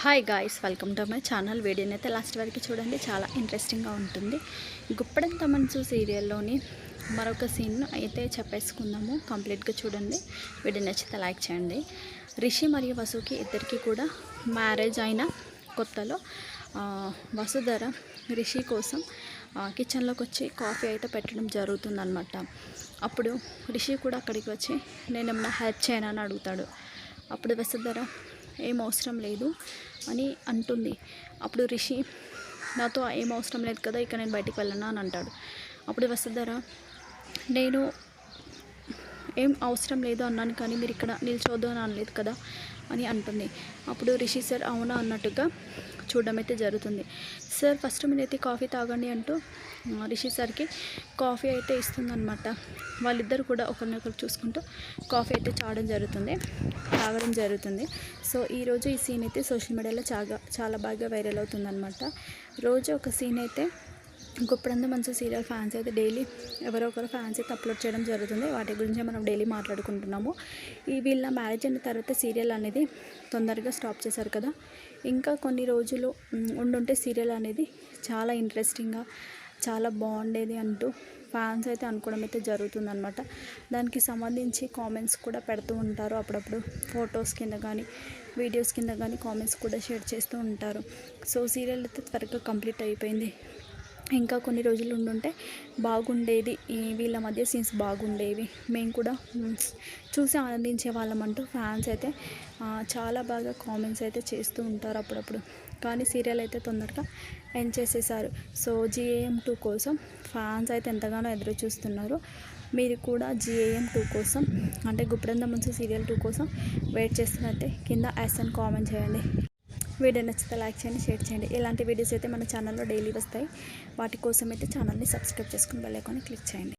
Hi guys, welcome to my channel. వీడియోని అయితే last వరకు చూడండి, చాలా ఇంట్రెస్టింగ్గా ఉంటుంది. గుప్పడంత మనసు సీరియల్లోని మరొక సీన్ అయితే చెప్పేసుకుందాము. కంప్లీట్గా చూడండి. వీడియో నచ్చితే లైక్ చేయండి. రిషి మరియు వసుకి ఇద్దరికి కూడా మ్యారేజ్ అయిన కొత్తలో వసుధర రిషి కోసం కిచెన్లోకి వచ్చి కాఫీ అయితే పెట్టడం జరుగుతుందన్నమాట. అప్పుడు రిషి కూడా అక్కడికి వచ్చి నేను ఏమన్నా హెల్ప్ చేయను అని అడుగుతాడు. అప్పుడు వసుధర ఏం అవసరం లేదు అని అంటుంది. అప్పుడు రిషి నాతో ఏం అవసరం లేదు కదా, ఇక నేను బయటికి వెళ్ళను అని అంటాడు. అప్పుడు వసుధర నేను ఏం అవసరం లేదు అన్నాను, కానీ మీరు ఇక్కడ నిల్చోద్దు అని అనలేదు కదా అని అంటుంది. అప్పుడు రిషి సార్ అవునా అన్నట్టుగా చూడడం అయితే జరుగుతుంది. సార్ ఫస్ట్ మీరైతే కాఫీ తాగండి అంటూ రిషి సార్కి కాఫీ అయితే ఇస్తుందన్నమాట. వాళ్ళిద్దరు కూడా ఒకరినొకరు చూసుకుంటూ కాఫీ అయితే తాగడం జరుగుతుంది. సో ఈరోజు ఈ సీన్ అయితే సోషల్ మీడియాలో చాలా బాగా వైరల్ అవుతుందన్నమాట. రోజు ఒక సీన్ అయితే గుప్పడంత మనసు సీరియల్ ఫ్యాన్స్ అయితే డైలీ ఎవరో ఒకరు ఫ్యాన్స్ అయితే అప్లోడ్ చేయడం జరుగుతుంది. వాటి గురించి మనం డైలీ మాట్లాడుకుంటున్నాము. వీళ్ళ మ్యారేజ్ అయిన తర్వాత సీరియల్ అనేది తొందరగా స్టాప్ చేశారు కదా, ఇంకా కొన్ని రోజులు ఉండుంటే సీరియల్ అనేది చాలా ఇంట్రెస్టింగ్గా చాలా బాగుండేది అంటూ ఫ్యాన్స్ అయితే అనుకోవడం అయితే జరుగుతుందన్నమాట. దానికి సంబంధించి కామెంట్స్ కూడా పెడుతూ ఉంటారు. అప్పుడప్పుడు ఫొటోస్ కింద కానీ వీడియోస్ కింద కానీ కామెంట్స్ కూడా షేర్ చేస్తూ ఉంటారు. సో సీరియల్ అయితే త్వరగా కంప్లీట్ అయిపోయింది. ఇంకా కొన్ని రోజులు ఉండుంటే బాగుండేది, వీళ్ళ మధ్య సీన్స్ బాగుండేవి, మేము కూడా చూసి ఆనందించే వాళ్ళం అంటూ ఫ్యాన్స్ అయితే చాలా బాగా కామెంట్స్ అయితే చేస్తూ ఉంటారు అప్పుడప్పుడు. కానీ సీరియల్ అయితే తొందరగా ఎండ్ చేసేసారు. సో GAM2 కోసం ఫ్యాన్స్ అయితే ఎంతగానో ఎదురు చూస్తున్నారు. మీరు కూడా GAM2 కోసం అంటే గుప్పడంత మనసు సీరియల్ 2 కోసం వెయిట్ చేస్తున్నట్టే కింద అని కామెంట్ చేయండి. వీడియో నచ్చితే లైక్ చేయండి, షేర్ చేయండి. ఇలాంటి వీడియోస్ అయితే మన ఛానల్లో డైలీ వస్తాయి. వాటి కోసం అయితే ఛానల్ని సబ్స్క్రైబ్ చేసుకుని బెల్ ఐకాన్ని క్లిక్ చేయండి.